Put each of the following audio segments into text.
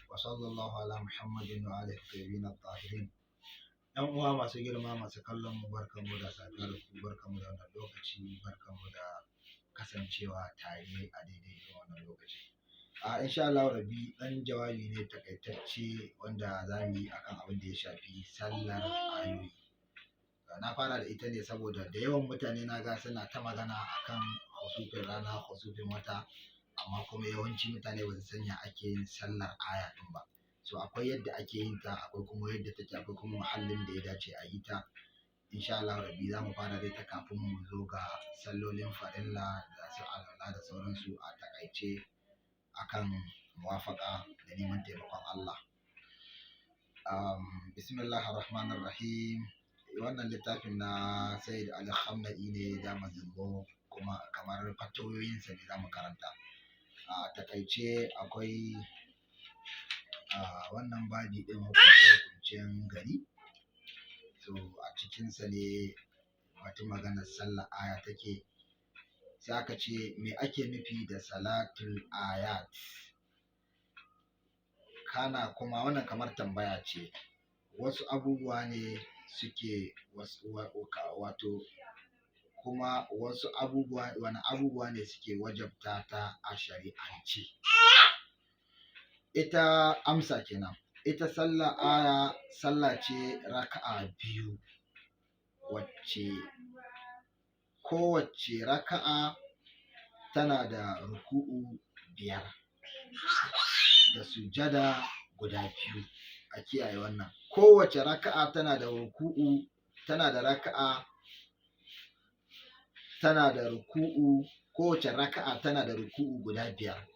وصلى الله على محمد وآله الطيبين الطاهرين. ‘Yan uwa masu girma masu kallon mu, barkanmu da saduwa da ku, barkanmu da wannan lokaci, barkanmu da kasancewa tare a daidai wannan lokaci. Insha Allah Rabbi, ɗan jawabi ne takaitacce wanda za mu yi akan abin da ya shafi sallar ayoyi. Na fara da ita ne saboda da yawan mutane na ga suna ta magana akan husufin rana, husufin wata, amma kuma yawanci mutane ba su sanya ake yin sallar aya ɗin ba. So akwai yadda ake yin ta, akwai kuma yadda take, akwai kuma muhallin da ya dace a yi ta. Insha Allah Rabbi za mu fara da ita kafin mu zo ga sallolin farilla da su alwala da sauransu a takaice akan muwafaƙa da neman taimakon Allah. Bismillahir Rahmanir Rahim. Wannan littafin na Sayyid Ali Khamenei ne da mazimbo, kuma kamar fatoyoyinsa ne za mu karanta. A takaice akwai wannan babi ɗin hukuncen gari. So a cikinsa ne wata maganar sallar aya take. Sai aka ce me ake nufi da salatul ayat? Kana kuma wannan kamar tambaya ce. Wasu abubuwa ne suke wato kuma wasu abubuwa, wani abubuwa ne suke wajabta ta a shari'ance? Ita amsa kenan. Ita sallar aya sallah ce raka'a biyu, wacce kowace raka'a tana da ruku'u biyar da sujada guda biyu. A kiyaye wannan. Kowace raka'a tana da ruku'u, kowace raka'a tana da ruku'u guda biyar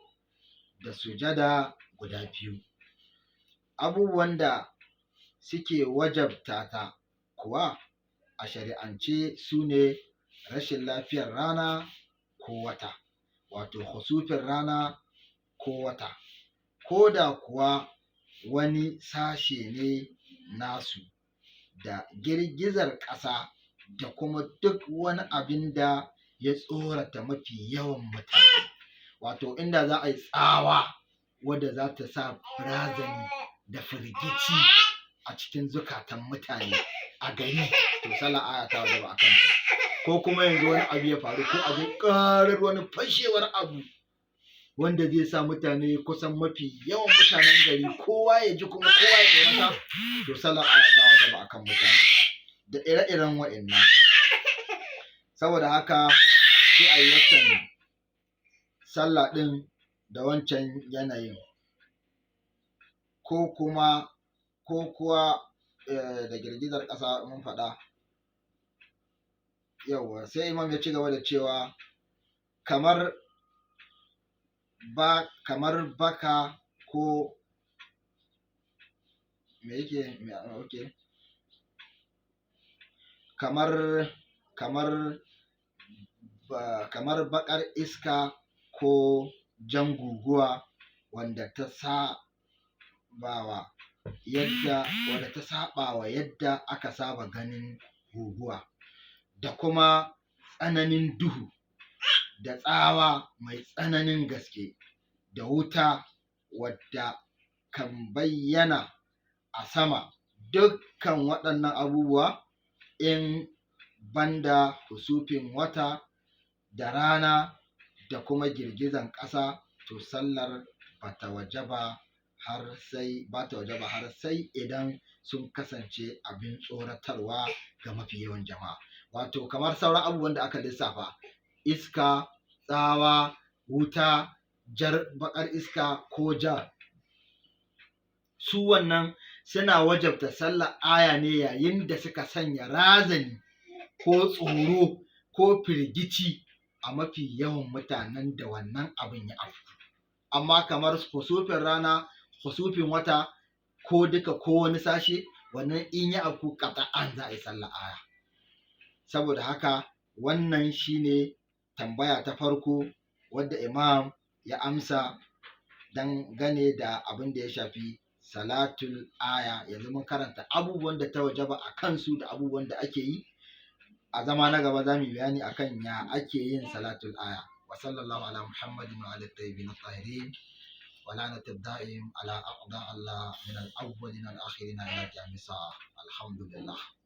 da sujada guda biyu. Abubuwan da suke wajabta ta kuwa a shari'ance su ne rashin lafiyar rana ko wata, wato husufin rana ko wata, ko da kuwa wani sashe ne nasu, da girgizar ƙasa, da kuma duk wani abin da ya tsorata mafi yawan mutane. Wato inda za a yi tsawa wadda za ta sa razani da firgici a cikin zukatan mutane a gari, to sallar aya ta wajaba a kan su. Ko kuma yanzu wani abu ya faru, ko a ji ƙarar wani fashewar abu wanda zai sa mutane, kusan mafi yawan mutanen gari, kowa ya ji kuma kowa ya tsorata, to sallar aya ta wajaba a kan mutane da ire-iren wa'innan. Saboda haka sai a yi waccan sallah ɗin da wancan yanayin, ko kuwa da girgizar ƙasa mun faɗa. Yawwa, sai Imam ya ci gaba da cewa kamar baka ko kamar baƙar iska ko jan guguwa wanda ta saɓawa yadda aka saba ganin guguwa, da kuma tsananin duhu, da tsawa mai tsananin gaske, da wuta wadda kan bayyana a sama. Dukkan waɗannan abubuwa, in banda husufin wata da rana da kuma girgizan ƙasa, to sallar ba ta wajaba har sai idan sun kasance abin tsoratarwa ga mafi yawan jama'a. Wato kamar sauran abubuwan da aka lissafa: iska, tsawa, wuta, baƙar iska ko ja, su wannan suna wajabta sallar aya ne yayin da suka sanya razani ko tsoro ko firgici a mafi yawan mutanen da wannan abin ya afku. Amma kamar husufin rana, husufin wata, ko duka ko wani sashe, wannan in ya afku ƙata'an za a yi sallar aya. Saboda haka wannan shine tambaya ta farko wadda Imam ya amsa dangane da abin da ya shafi salatul aya. Yanzu mun karanta abubuwan da ta wajaba a kansu da abubuwan da ake yi. A zama na gaba za mu yi bayani akan ya ake yin salatul aya. Wa sallallahu ala Muhammadin wa alihi tayyibin tahirin. ولعنة الدائم على أعداء الله من الأولين الآخرين إلى قيام الساعة. الحمد لله.